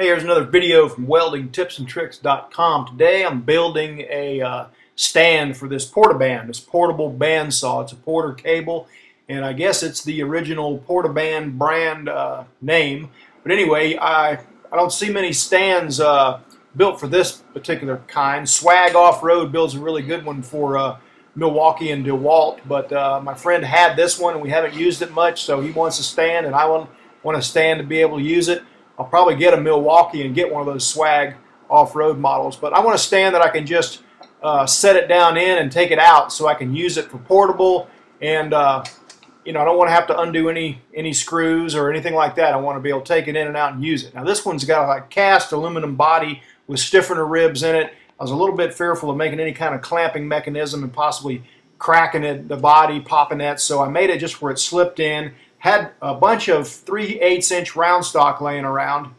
Hey, here's another video from weldingtipsandtricks.com. Today I'm building a stand for this PortaBand, this portable bandsaw. It's a Porter Cable, and I guess it's the original PortaBand brand name. But anyway, I don't see many stands built for this particular kind. Swag Off-Road builds a really good one for Milwaukee and DeWalt, but my friend had this one and we haven't used it much, so he wants a stand and I want a stand to be able to use it. I'll probably get a Milwaukee and get one of those Swag Off-Road models, but I want a stand that I can just set it down in and take it out so I can use it for portable, and you know, I don't want to have to undo any screws or anything like that. I want to be able to take it in and out and use it. Now this one's got a cast aluminum body with stiffener ribs in it. I was a little bit fearful of making any kind of clamping mechanism and possibly cracking it, the body, popping that, so I made it just where it slipped in. Had a bunch of 3/8" round stock laying around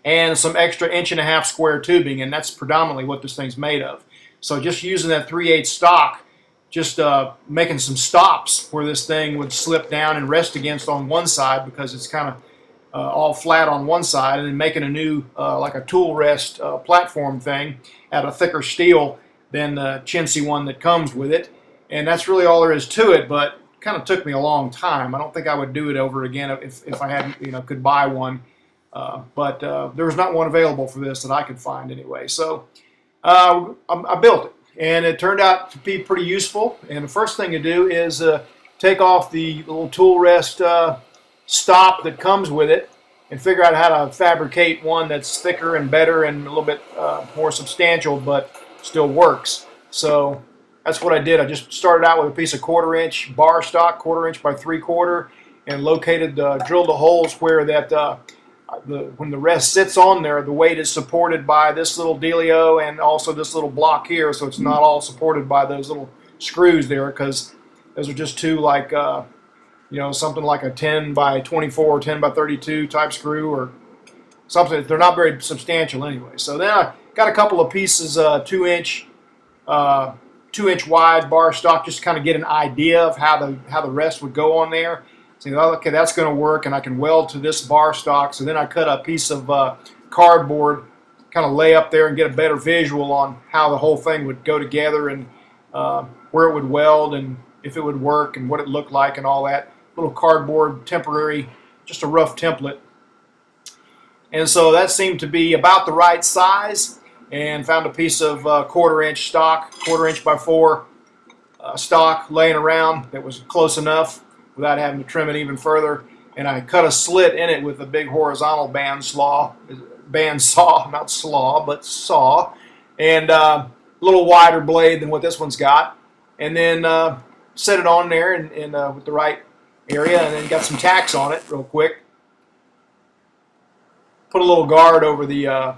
and some extra 1.5" square tubing, and that's predominantly what this thing's made of. So just using that 3/8 stock, just making some stops where this thing would slip down and rest against on one side because it's kind of all flat on one side, and then making a new like a tool rest platform thing out of thicker steel than the chintzy one that comes with it. And that's really all there is to it, but kind of took me a long time. I don't think I would do it over again if I had, you know, could buy one, but there was not one available for this that I could find anyway. So I built it, and it turned out to be pretty useful. And the first thing to do is take off the little tool rest stop that comes with it and figure out how to fabricate one that's thicker and better and a little bit more substantial but still works. So that's what I did. I just started out with a piece of 1/4" bar stock, 1/4" by 3/4", and located, drilled the holes where that when the rest sits on there, the weight is supported by this little dealio and also this little block here, so it's not all supported by those little screws there, because those are just two, like you know, something like a 10 by 24 or 10 by 32 type screw or something. They're not very substantial anyway. So then I got a couple of pieces, 2" wide bar stock, just to kind of get an idea of how the rest would go on there. So, okay, that's going to work, and I can weld to this bar stock. So then I cut a piece of cardboard, kind of lay up there and get a better visual on how the whole thing would go together, and where it would weld and if it would work and what it looked like and all that. Little cardboard, temporary, just a rough template. And so that seemed to be about the right size, and found a piece of 1/4" stock, 1/4" by 4 stock laying around that was close enough without having to trim it even further. And I cut a slit in it with a big horizontal bandsaw, not slaw, but saw, and a little wider blade than what this one's got. And then set it on there and with the right area, and then got some tacks on it real quick. Put a little guard over the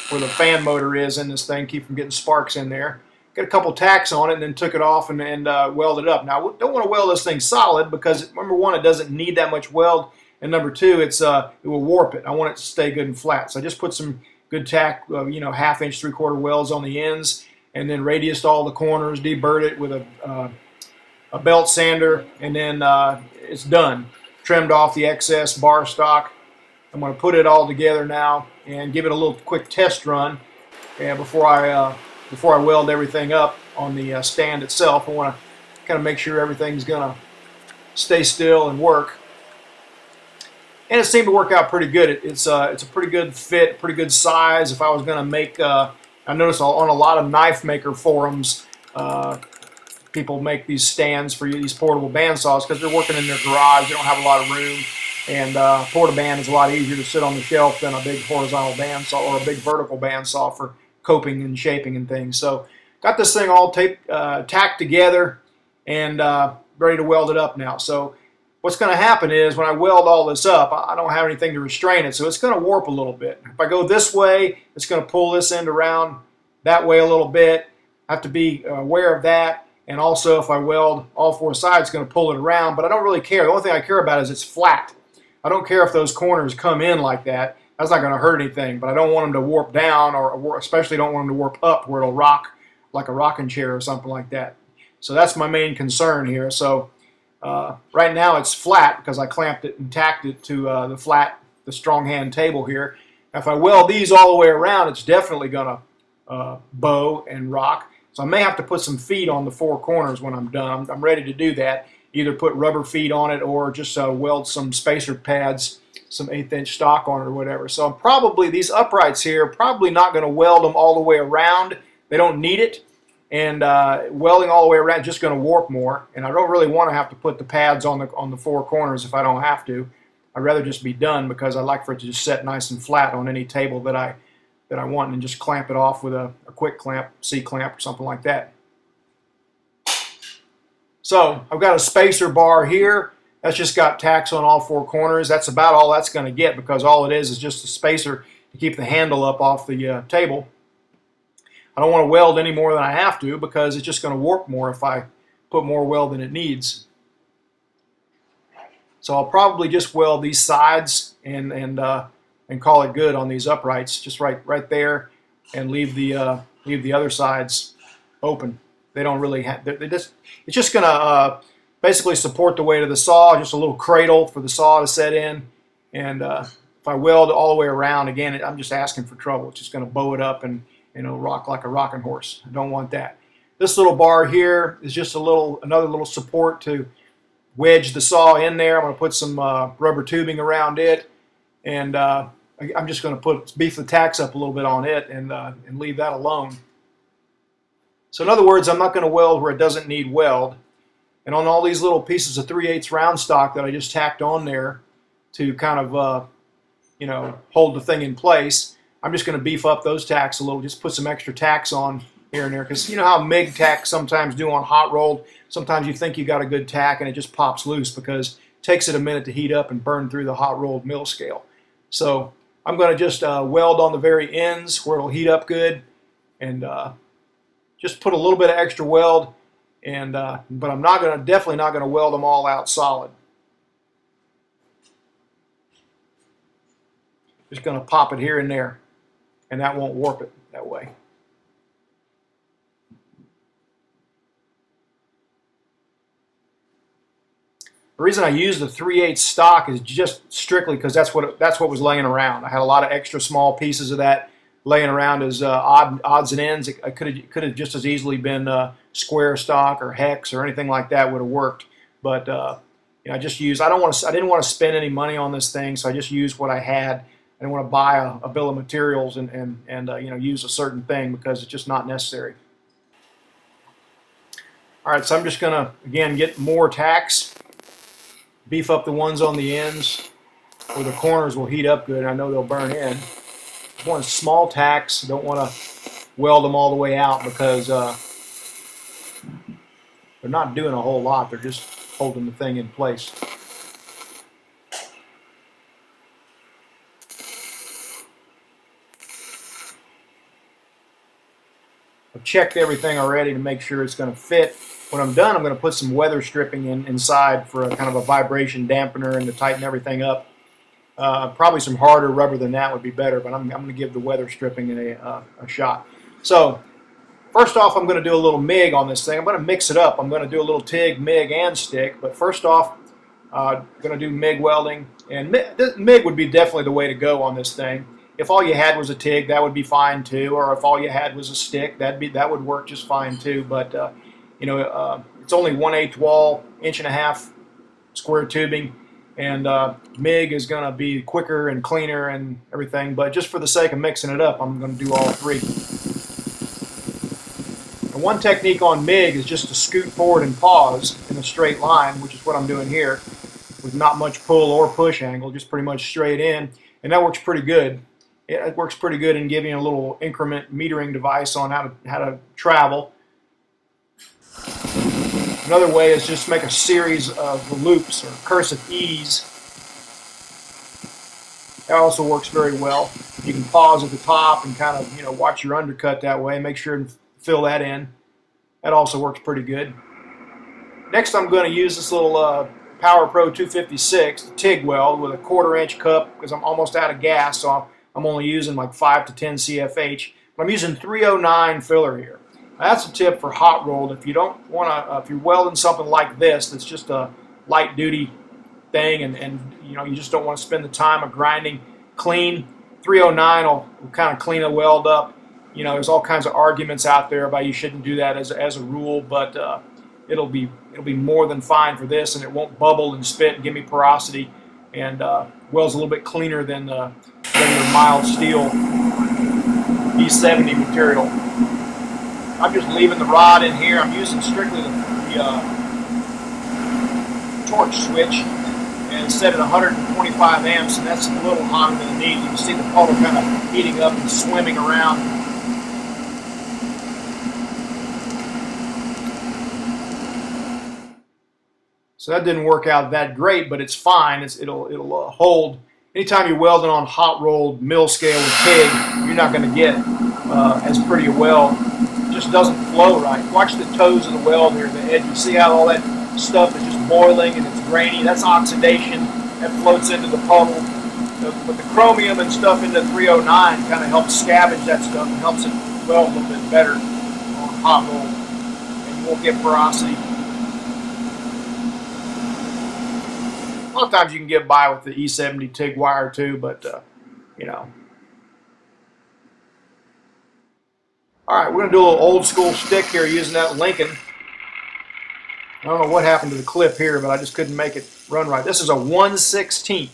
where the fan motor is in this thing, keep from getting sparks in there. Got a couple tacks on it and then took it off and welded it up. Now, I don't want to weld this thing solid because, number one, it doesn't need that much weld, and number two, it will warp it. I want it to stay good and flat. So I just put some good tack, you know, 1/2", 3/4" welds on the ends, and then radiused all the corners, deburred it with a belt sander, and then it's done. Trimmed off the excess bar stock. I'm going to put it all together now and give it a little quick test run, and before I weld everything up on the stand itself. I want to kind of make sure everything's going to stay still and work. And it seemed to work out pretty good. It's a pretty good fit, pretty good size. If I was going to make, I noticed on a lot of knife maker forums, people make these stands for these portable bandsaws because they're working in their garage. They don't have a lot of room. And PortaBand is a lot easier to sit on the shelf than a big horizontal bandsaw or a big vertical bandsaw for coping and shaping and things. So got this thing all tacked together and ready to weld it up now. So what's going to happen is when I weld all this up, I don't have anything to restrain it, so it's going to warp a little bit. If I go this way, it's going to pull this end around that way a little bit. I have to be aware of that. And also, if I weld all 4 sides, it's going to pull it around, but I don't really care. The only thing I care about is it's flat. I don't care if those corners come in like that. That's not going to hurt anything, but I don't want them to warp down, or especially don't want them to warp up where it'll rock like a rocking chair or something like that. So that's my main concern here. So right now it's flat because I clamped it and tacked it to the flat the strong hand table here. If I weld these all the way around, it's definitely going to bow and rock. So I may have to put some feet on the four corners when I'm done. I'm ready to do that. Either put rubber feet on it or just weld some spacer pads, some 1/8" stock on it or whatever. So I'm probably, these uprights here, probably not going to weld them all the way around. They don't need it. And welding all the way around is just going to warp more. And I don't really want to have to put the pads on the four corners if I don't have to. I'd rather just be done because I like for it to just set nice and flat on any table that I want, and just clamp it off with a quick clamp, C-clamp or something like that. So I've got a spacer bar here. That's just got tacks on all four corners. That's about all that's going to get, because all it is just a spacer to keep the handle up off the table. I don't want to weld any more than I have to, because it's just going to warp more if I put more weld than it needs. So I'll probably just weld these sides and call it good on these uprights, just right there, and leave the other sides open. They don't really have. It's just going to basically support the weight of the saw. Just a little cradle for the saw to set in. And if I weld all the way around, again, I'm just asking for trouble. It's just going to bow it up and rock like a rocking horse. I don't want that. This little bar here is just another little support to wedge the saw in there. I'm going to put some rubber tubing around it, and I'm just going to beef the tacks up a little bit on it and leave that alone. So in other words, I'm not going to weld where it doesn't need weld. And on all these little pieces of 3/8 round stock that I just tacked on there to kind of hold the thing in place, I'm just going to beef up those tacks a little. Just put some extra tacks on here and there, because you know how MIG tacks sometimes do on hot rolled. Sometimes you think you got a good tack and it just pops loose because it takes it a minute to heat up and burn through the hot rolled mill scale. So I'm going to just weld on the very ends where it'll heat up good, and just put a little bit of extra weld, and but I'm definitely not going to weld them all out solid. Just going to pop it here and there, and that won't warp it that way. The reason I use the 3/8 stock is just strictly because that's what was laying around. I had a lot of extra small pieces of that laying around as odds and ends. It could have just as easily been square stock or hex or anything like that would have worked. But I just used. I didn't want to spend any money on this thing, so I just used what I had. I didn't want to buy a bill of materials and use a certain thing because it's just not necessary. All right, so I'm just gonna again get more tacks, beef up the ones on the ends where the corners will heat up good. I know they'll burn in. I want small tacks. Don't want to weld them all the way out because they're not doing a whole lot. They're just holding the thing in place. I've checked everything already to make sure it's going to fit. When I'm done, I'm going to put some weather stripping inside for a kind of a vibration dampener and to tighten everything up. Probably some harder rubber than that would be better, but I'm going to give the weather stripping a shot. So first off, I'm going to do a little MIG on this thing. I'm going to mix it up. I'm going to do a little TIG, MIG, and stick. But first off, I'm going to do MIG welding. And MIG would be definitely the way to go on this thing. If all you had was a TIG, that would be fine too. Or if all you had was a stick, that would work just fine too. But it's only 1/8 wall, 1.5 inch square tubing. And MIG is going to be quicker and cleaner and everything, but just for the sake of mixing it up, I'm going to do all three. And one technique on MIG is just to scoot forward and pause in a straight line, which is what I'm doing here, with not much pull or push angle, just pretty much straight in, and that works pretty good. It works pretty good in giving you a little increment metering device on how to travel. Another way is just make a series of loops or cursive E's. That also works very well. You can pause at the top and kind of watch your undercut that way. Make sure and fill that in. That also works pretty good. Next, I'm going to use this little Power Pro 256 Tig Weld with a 1/4 inch cup because I'm almost out of gas, so I'm only using like 5 to 10 CFH. But I'm using 309 filler here. That's a tip for hot rolled. If you don't want to, if you're welding something like this, that's just a light duty thing, and you know, you just don't want to spend the time of grinding clean. 309 will kind of clean a weld up. You know, there's all kinds of arguments out there about you shouldn't do that as a rule, but it'll be more than fine for this, and it won't bubble and spit and give me porosity, and welds a little bit cleaner than the regular mild steel E70 material. I'm just leaving the rod in here. I'm using strictly the torch switch, and set at 125 amps, and that's a little hotter than it needs. You can see the puddle kind of heating up and swimming around. So that didn't work out that great, but it's fine. It'll hold. Anytime you're welding on hot rolled mill scale with TIG, you're not going to get as pretty a weld. It just doesn't flow right. Watch the toes of the weld here, the edge. You see how all that stuff is just boiling and it's grainy? That's oxidation that floats into the puddle. But the chromium and stuff in the 309 kind of helps scavenge that stuff and helps it weld a little bit better on hot roll, and you won't get porosity. A lot of times you can get by with the E70 TIG wire too, but you know. All right, we're going to do a little old school stick here using that Lincoln. I don't know what happened to the clip here, but I just couldn't make it run right. This is a 1/16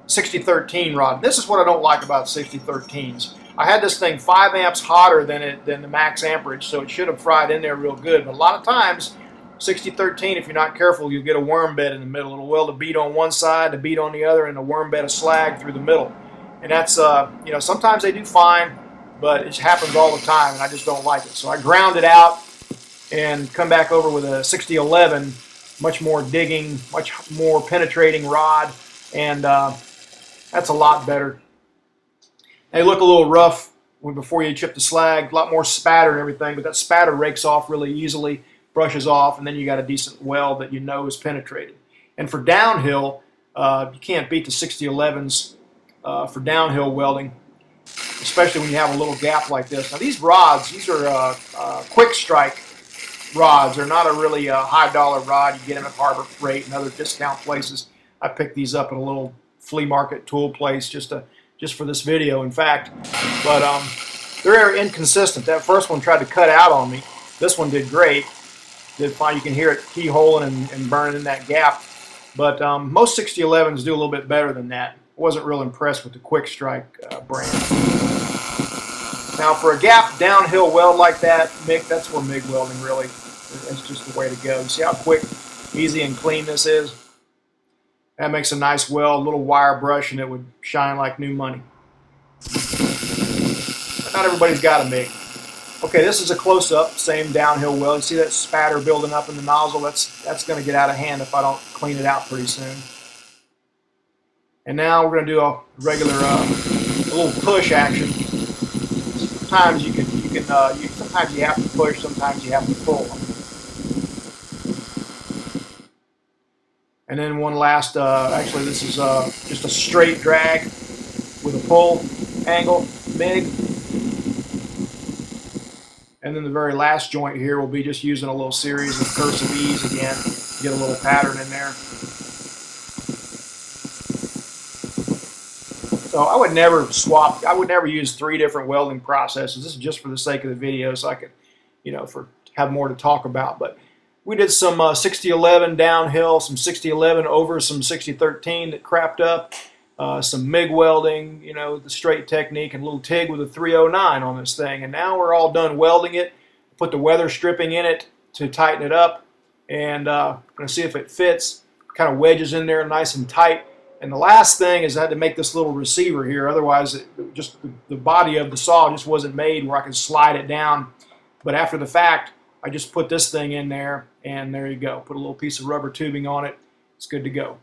6013 rod. This is what I don't like about 6013s. I had this thing 5 amps hotter than the max amperage, so it should have fried in there real good. But a lot of times, 6013, if you're not careful, you'll get a worm bed in the middle. It'll weld a bead on one side, a bead on the other, and a worm bed of slag through the middle. And that's, you know, sometimes they do fine, but it happens all the time, and I just don't like it. So I ground it out and come back over with a 6011, much more digging, much more penetrating rod, and that's a lot better. They look a little rough before you chip the slag, a lot more spatter and everything, but that spatter rakes off really easily, brushes off, and then you got a decent weld that you know is penetrated. And for downhill, you can't beat the 6011s for downhill welding, especially when you have a little gap like this. Now these rods, these are quick strike rods. They're not a really high dollar rod. You get them at Harbor Freight and other discount places. I picked these up at a little flea market tool place just for this video, in fact. But they're inconsistent. That first one tried to cut out on me. This one did great. Did fine. You can hear it keyholing and burning in that gap. But most 6011s do a little bit better than that. I wasn't real impressed with the Quick Strike brand. Now for a gap downhill weld like that, that's where Mig Welding really, that's just the way to go. You see how quick, easy, and clean this is? That makes a nice weld, a little wire brush, and it would shine like new money. But not everybody's got a Mig. Okay, this is a close-up, same downhill weld. You see that spatter building up in the nozzle? That's going to get out of hand if I don't clean it out pretty soon. And now we're going to do a regular, a little push action. Sometimes sometimes you have to push, sometimes you have to pull. And then one last, actually this is just a straight drag with a pull angle, MIG. And then the very last joint here will be just using a little series of cursive E's again, get a little pattern in there. So I would never swap, I would never use 3 different welding processes. This is just for the sake of the video so I could, you know, have more to talk about. But we did some 6011 downhill, some 6011 over some 6013 that crapped up, some MIG welding, you know, the straight technique, and a little TIG with a 309 on this thing. And now we're all done welding it. Put the weather stripping in it to tighten it up, and I'm going to see if it fits. Kind of wedges in there nice and tight. And the last thing is I had to make this little receiver here. Otherwise, just the body of the saw just wasn't made where I could slide it down. But after the fact, I just put this thing in there, and there you go. Put a little piece of rubber tubing on it. It's good to go.